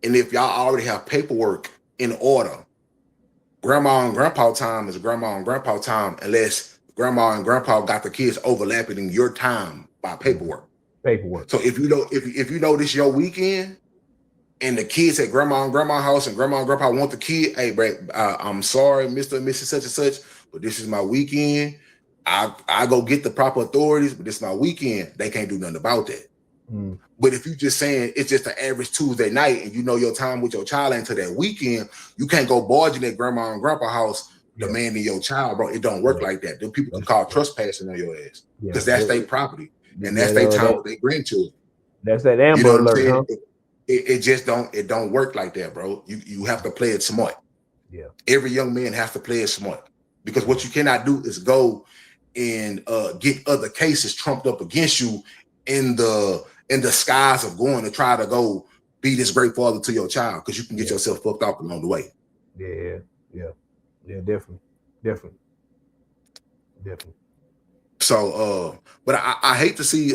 and if y'all already have paperwork in order, grandma and grandpa time is grandma and grandpa time, unless grandma and grandpa got the kids overlapping in your time by paperwork. So if you know this your weekend and the kids at grandma and grandma house and grandma and grandpa want the kid, hey, bro, I'm sorry, Mr. and Mrs. such and such, but this is my weekend. I go get the proper authorities, but this is my weekend. They can't do nothing about that. But if you just saying it's just an average Tuesday night and you know your time with your child into that weekend, you can't go barging at grandma and grandpa house demanding your child, bro. It don't work like that. Them people can call trespassing on your ass because that's their property and that's their time with their grandchildren. That's that Amber Alert, huh? It just don't work like that, bro. You have to play it smart. Yeah. Every young man has to play it smart. because what you cannot do is go and get other cases trumped up against you in the skies of going to try to go be this great father to your child, because you can get yourself fucked up along the way. Yeah, definitely. So but I hate to see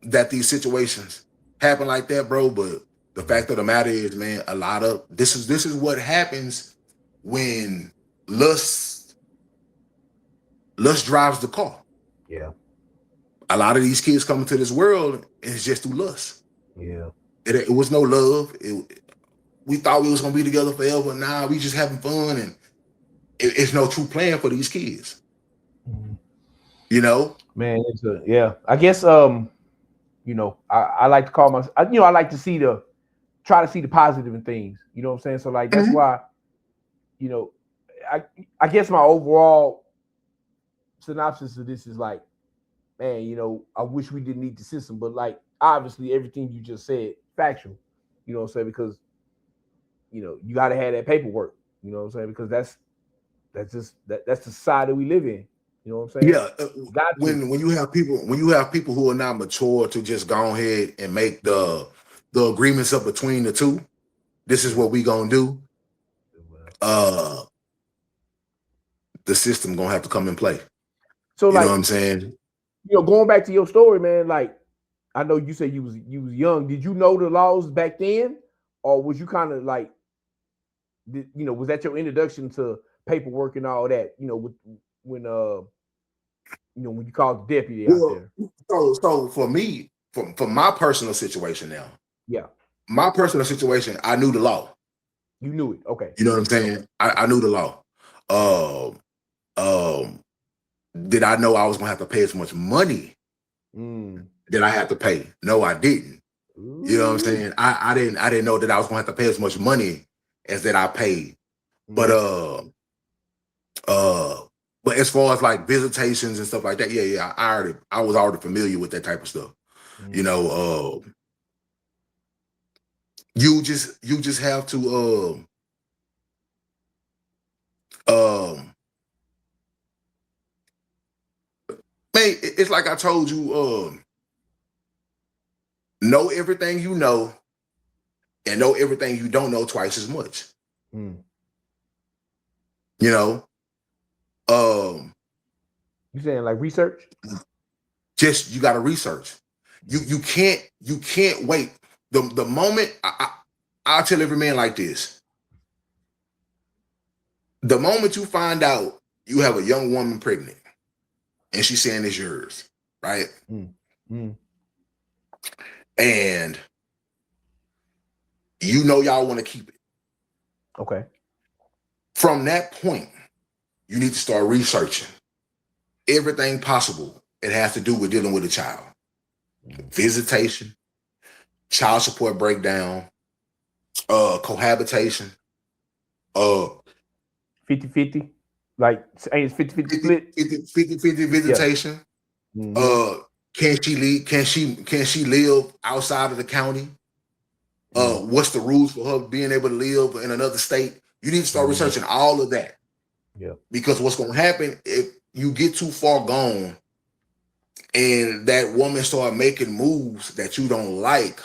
that these situations happen like that, bro. But the fact of the matter is, man, a lot of this is what happens when lust drives the car. Yeah. A lot of these kids coming to this world, and it's just through lust. Yeah. It was no love. We thought we was gonna be together forever. Now we just having fun, and it's no true plan for these kids. You know, man, I guess you know, I like to call myself, you know, I like to try to see the positive in things. You know what I'm saying? So like that's why, you know, I guess my overall synopsis of this is like, man, you know, I wish we didn't need the system, but like obviously everything you just said, factual. You know what I'm saying? Because you know, you gotta have that paperwork, you know what I'm saying? Because that's the society we live in. You know what I'm saying? Yeah. When you have people who are not mature to just go ahead and make the agreements up between the two, this is what we gonna do. The system gonna have to come in play. So you like, know what I'm saying? You know, going back to your story, man, like I know you said you was young. Did you know the laws back then? Or was you kind of like, you know, was that your introduction to paperwork and all that? You know, when you know, when you called the deputy out there. So for me, for my personal situation now, yeah, my personal situation, I knew the law. You knew it, okay? You know what I'm saying? I knew the law. Did I know I was gonna have to pay as much money that I had to pay? No, I didn't. Ooh. You know what I'm saying? I didn't know that I was gonna have to pay as much money as that I paid. But as far as like visitations and stuff like that, yeah, I was already familiar with that type of stuff. You know, you just have to man, it's like I told you, know everything you know and know everything you don't know twice as much. You know, you saying like research? Just you got to research. You can't wait. The moment I'll tell every man like this: the moment you find out you have a young woman pregnant and she's saying it's yours, right? And you know y'all want to keep it. Okay. From that point, you need to start researching everything possible it has to do with dealing with a child. Visitation, child support breakdown, cohabitation, 50-50, like it's 50-50 split. 50-50 visitation. Yeah. Can she live outside of the county? What's the rules for her being able to live in another state? You need to start researching all of that. Yeah. Because what's going to happen if you get too far gone and that woman start making moves that you don't like,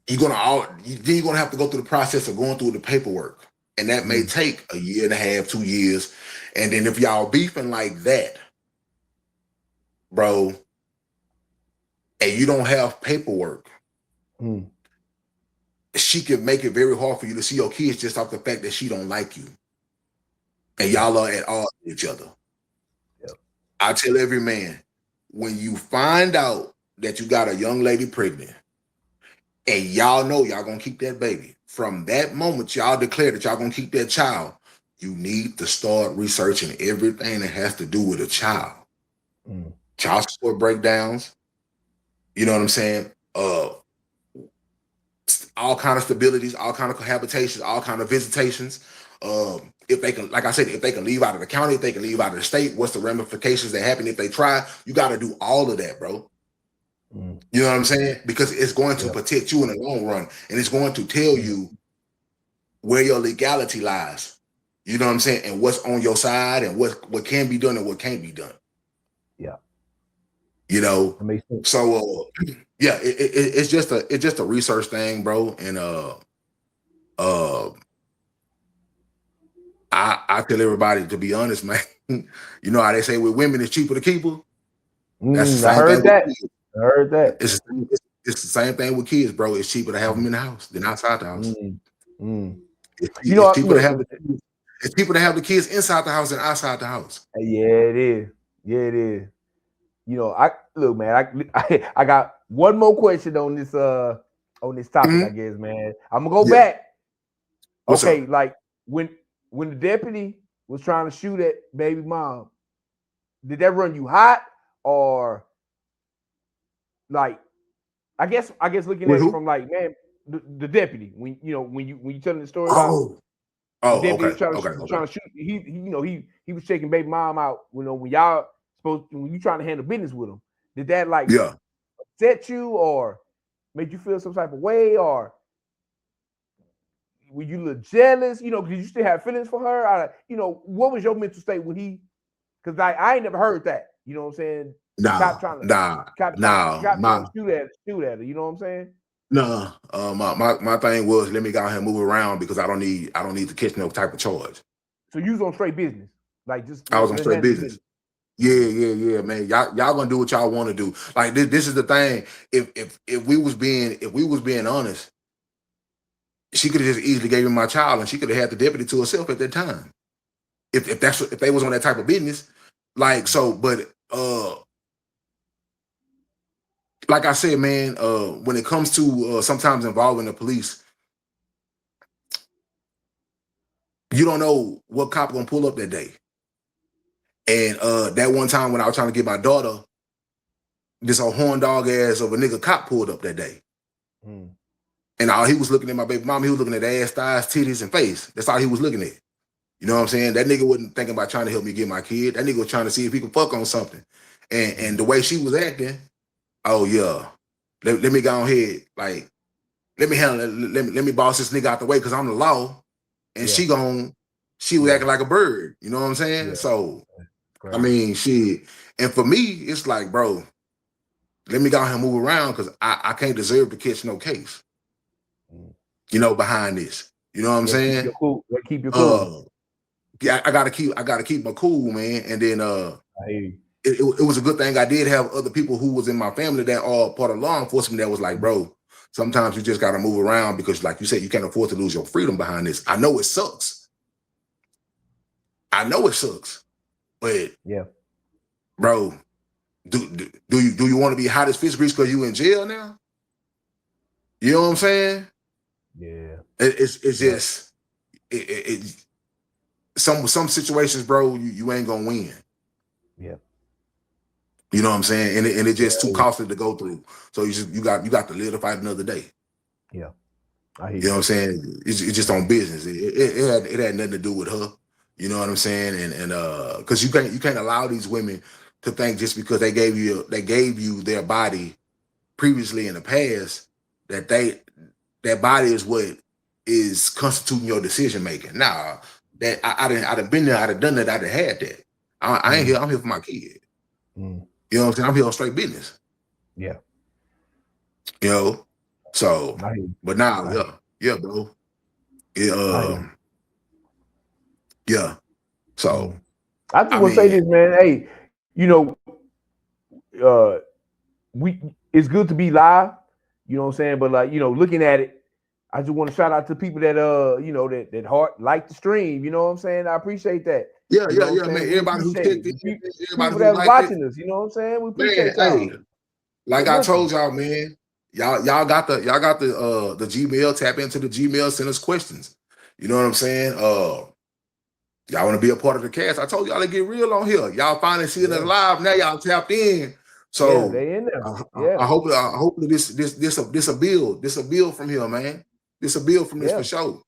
you're gonna have to go through the process of going through the paperwork, and that may take a year and a half, 2 years, and then if y'all beefing like that, bro, and you don't have paperwork, she can make it very hard for you to see your kids just off the fact that she don't like you, and y'all are at odds with each other. I tell every man, when you find out that you got a young lady pregnant and y'all know y'all gonna keep that baby, from that moment y'all declare that y'all gonna keep that child, you need to start researching everything that has to do with a child. Child support breakdowns, you know what I'm saying? All kind of stabilities, all kind of cohabitations, all kind of visitations. If they can, like I said, if they can leave out of the county, if they can leave out of the state, what's the ramifications that happen if they try? You got to do all of that, bro. You know what I'm saying? Because it's going to protect you in the long run, and it's going to tell you where your legality lies. You know what I'm saying? And what's on your side and what can be done and what can't be done. Yeah. You know. That makes sense. So yeah, it's just a research thing, bro. And I tell everybody, to be honest, man. You know how they say with women it's cheaper to keep her. That's the I same heard thing that. with kids. I heard that. It's the same thing with kids, bro. It's cheaper to have them in the house than outside the house. You know, It's cheaper to have the kids inside the house than outside the house. Yeah, it is. Yeah, it is. You know, look, man. I got one more question on this topic. I guess, man. I'm gonna go back. What's okay, up? like when the deputy was trying to shoot at baby mom, did that run you hot, or like? I guess looking at it from like, man, the deputy, when you telling the story about the deputy okay. trying to shoot, he was checking baby mom out. You know, when you trying to handle business with him, did that like upset you or made you feel some type of way, or were you a little jealous? You know, did you still have feelings for her? What was your mental state when he? Because I ain't never heard that. You know what I'm saying? Cop trying to shoot at her. You know what I'm saying? My thing was, let me go ahead and move around because I don't need to catch no type of charge. So you was on straight business, like just I was on straight business. Yeah, man. Y'all gonna do what y'all want to do. Like this is the thing. If we was being honest, she could have just easily gave him my child, and she could have had the deputy to herself at that time. If they was on that type of business, like so, but like I said, man, when it comes to sometimes involving the police, you don't know what cop gonna pull up that day. And that one time when I was trying to get my daughter, this old horn dog ass of a nigga cop pulled up that day. And all he was looking at my baby mom, he was looking at ass, thighs, titties, and face. That's all he was looking at. You know what I'm saying? That nigga wasn't thinking about trying to help me get my kid. That nigga was trying to see if he could fuck on something. And the way she was acting, oh yeah. Let me go ahead, like, let me handle it. Let me boss this nigga out the way because I'm the law. And she was acting like a bird. You know what I'm saying? Yeah. So, I mean, shit. And for me, it's like, bro, let me go ahead and move around because I can't deserve to catch no case. You know, behind this. You know what I'm saying? Keep your cool. Yeah, I gotta keep my cool, man. And then it was a good thing I did have other people who was in my family that are part of law enforcement that was like, bro, sometimes you just gotta move around because, like you said, you can't afford to lose your freedom behind this. I know it sucks. But yeah, bro, do you want to be hot as fish grease because you in jail now? You know what I'm saying? Yeah, it's just some situations, bro, you ain't gonna win. Yeah. You know what I'm saying? And it's just too costly to go through. So you got to live to fight another day. Yeah. You know what I'm saying? It's just on business. It had nothing to do with her. You know what I'm saying? And because you can't allow these women to think just because they gave you their body previously in the past that body is what is constituting your decision making. Nah, that I'd have been there, I'd have done that, I'd have had that. I ain't here. I'm here for my kid. You know what I'm saying? I'm here on straight business. Yeah. You know. So, but now, yeah, bro. Yeah. So I just want to say this, man. Hey, you know, it's good to be live. You know what I'm saying? But like, you know, looking at it, I just want to shout out to people that that heart like the stream. You know what I'm saying? I appreciate that. Yeah, man. Everybody who checked it, people that's watching us. You know what I'm saying? We appreciate y'all. Hey, like I told y'all, man. Y'all got the Gmail. Tap into the Gmail. Send us questions. You know what I'm saying? Y'all want to be a part of the cast? I told y'all to get real on here. Y'all finally seeing us live now. Y'all tapped in. So they in there. I hope this a build from here, man. This a build from this for sure.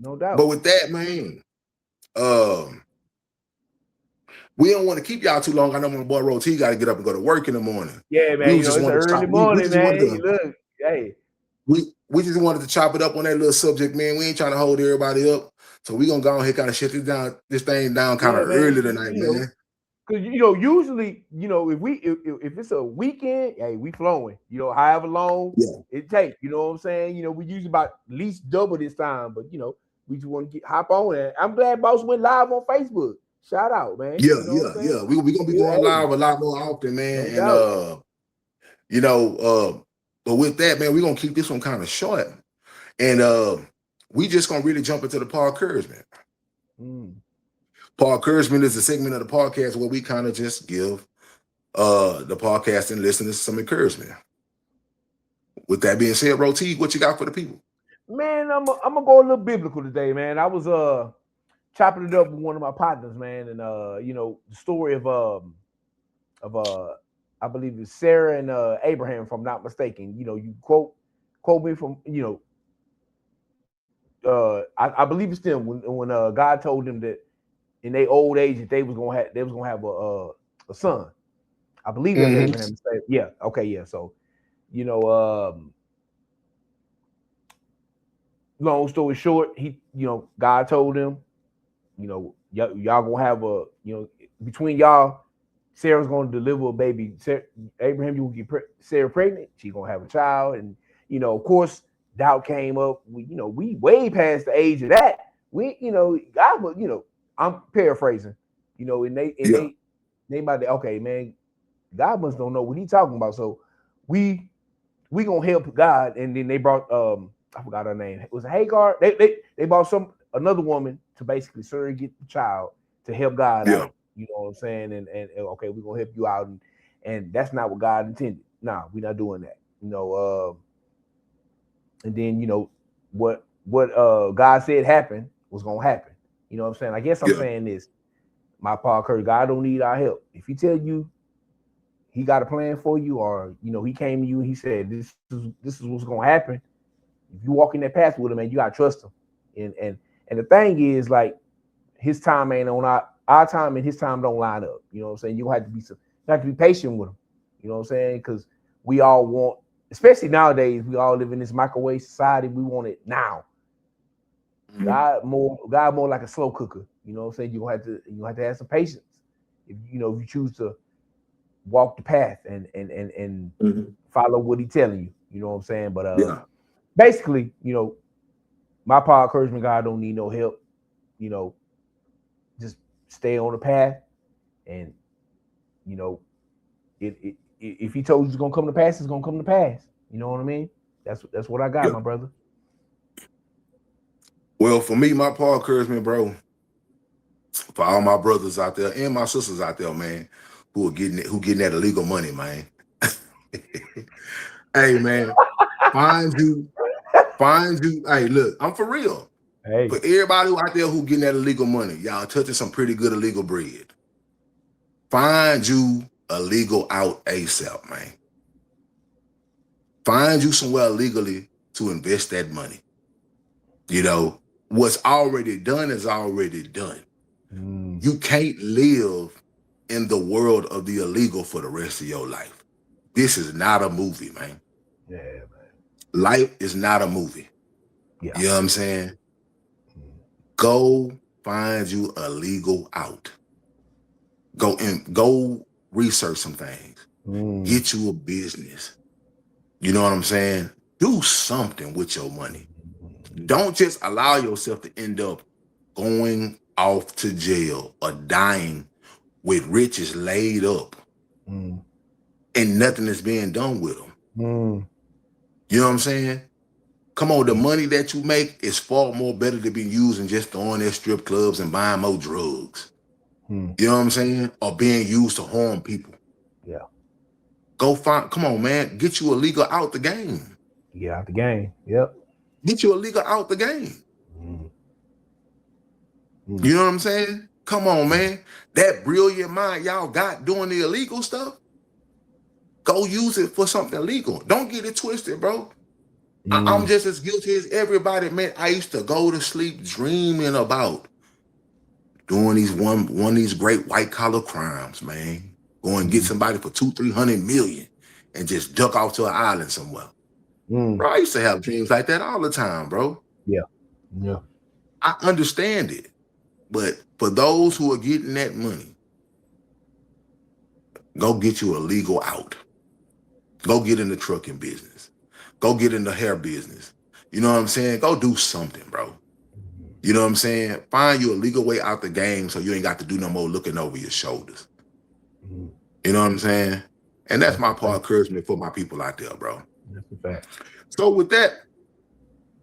No doubt. But with that, man, we don't want to keep y'all too long. I know my boy Roti got to get up and go to work in the morning. Yeah, man. It's early morning, man. Look, hey. We just wanted to chop it up on that little subject, man. We ain't trying to hold everybody up. So we gonna go ahead kind of shut this thing down kind Yeah, of man. early tonight, man. Because usually, if it's a weekend, hey, we flowing. However long it takes. You know what I'm saying? We usually about at least double this time, but we just want to hop on it. I'm glad Boss went live on Facebook. Shout out, man. Yeah, You know what I'm saying? yeah. We gonna be going live a lot more often, man. No And but with that, man, we're gonna keep this one kind of short. And we just gonna really jump into the Paul encouragement. Paul encouragement is a segment of the podcast where we kind of just give the podcast and listeners some encouragement. With that being said, Roti, what you got for the people? Man, I'm gonna go a little biblical today, man. I was chopping it up with one of my partners, man, and the story of I believe it's Sarah and Abraham, if I'm not mistaken. You quote me from I believe it's them when God told them that in their old age that they was gonna have a son. I believe that's Abraham. Yeah. Okay. Yeah. So, long story short, God told him, y'all gonna have between y'all, Sarah's gonna deliver a baby. Abraham, you will get Sarah pregnant. She's gonna have a child, and of course, doubt came up. We way past the age of that. God was, I'm paraphrasing. And they about to, okay, man, God must don't know what he talking about. So we gonna help God, and then they brought I forgot her name. It was Hagar. They brought another woman to basically surrogate the child to help God out. You know what I'm saying? And okay, we're gonna help you out, and that's not what God intended. Nah, we're not doing that. And then what God said happened was gonna happen. You know what I'm saying? I guess I'm saying this. My Paul Curry, God don't need our help. If he tell you he got a plan for you, or he came to you and he said this is what's gonna happen. If you walk in that path with him, man, you gotta trust him. And the thing is, like, his time ain't on our time, and his time don't line up. You know what I'm saying? You have to be patient with him. You know what I'm saying? Because we all want, especially nowadays, we all live in this microwave society. We want it now. God more like a slow cooker. You know what I'm saying? You have to have some patience. If you choose to walk the path and follow what he's telling you. You know what I'm saying? But basically, my Paul encouragement, God don't need no help. Just stay on the path, and if he told you it's gonna come to pass, it's gonna come to pass. You know what I mean? That's what I got, my brother. Well, for me, my Paul encouragement, bro, for all my brothers out there and my sisters out there, man, who getting that illegal money, man. Hey, man, find you. Hey, look, I'm for real. Hey, for everybody out there who getting that illegal money, y'all touching some pretty good illegal bread. Find you a legal out ASAP, man. Find you somewhere legally to invest that money. What's already done is already done. You can't live in the world of the illegal for the rest of your life. This is not a movie, man. Yeah, man. Life is not a movie. Yeah. You know what I'm saying? Go find you a legal out. Go research some things. Get you a business. You know what I'm saying? Do something with your money. Don't just allow yourself to end up going off to jail or dying with riches laid up and nothing is being done with them. You know what I'm saying? Come on, the money that you make is far more better to be used than just throwing at strip clubs and buying more drugs. You know what I'm saying? Or being used to harm people. Yeah. Come on, man, get you a legal out the game. Get out the game. Yep. Get you a legal out the game. You know what I'm saying? Come on, man. That brilliant mind y'all got doing the illegal stuff, go use it for something legal. Don't get it twisted, bro. I'm just as guilty as everybody, man. I used to go to sleep dreaming about doing one of these great white collar crimes, man. Go and get somebody for $200-300 million and just duck off to an island somewhere. Bro, I used to have dreams like that all the time, bro. Yeah. Yeah. I understand it. But for those who are getting that money, go get you a legal out. Go get in the trucking business. Go get in the hair business. You know what I'm saying? Go do something, bro. You know what I'm saying? Find you a legal way out the game so you ain't got to do no more looking over your shoulders. You know what I'm saying? And that's my part of encouragement for my people out there, bro. That's a fact. So with that,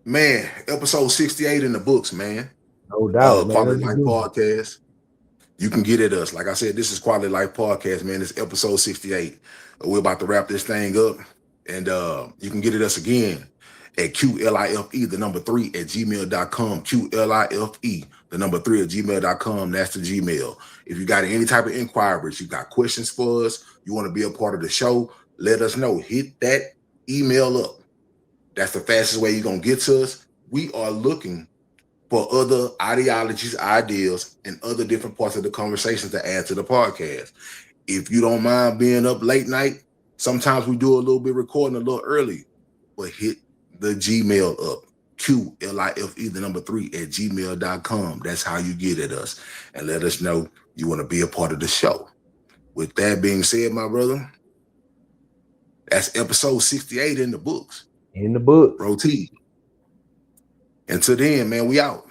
man, episode 68 in the books, man. No doubt, man. Quality Life Podcast. You can get at us. Like I said, this is Quality Life Podcast, man. It's episode 68. We're about to wrap this thing up. And you can get at us again at QLIFE, the number 3 at gmail.com. QLIFE, the number 3 at gmail.com. That's the Gmail. If you got any type of inquiries, you got questions for us, you want to be a part of the show, let us know. Hit that email up. That's the fastest way you're going to get to us. We are looking for other ideologies, ideas, and other different parts of the conversation to add to the podcast. If you don't mind being up late night, sometimes we do a little bit recording a little early, but hit the Gmail up, QLIFE, the number 3 at gmail.com. That's how you get at us, and let us know you want to be a part of the show. With that being said, my brother, that's episode 68 in the books. In the book. Bro T. Until then, man, we out.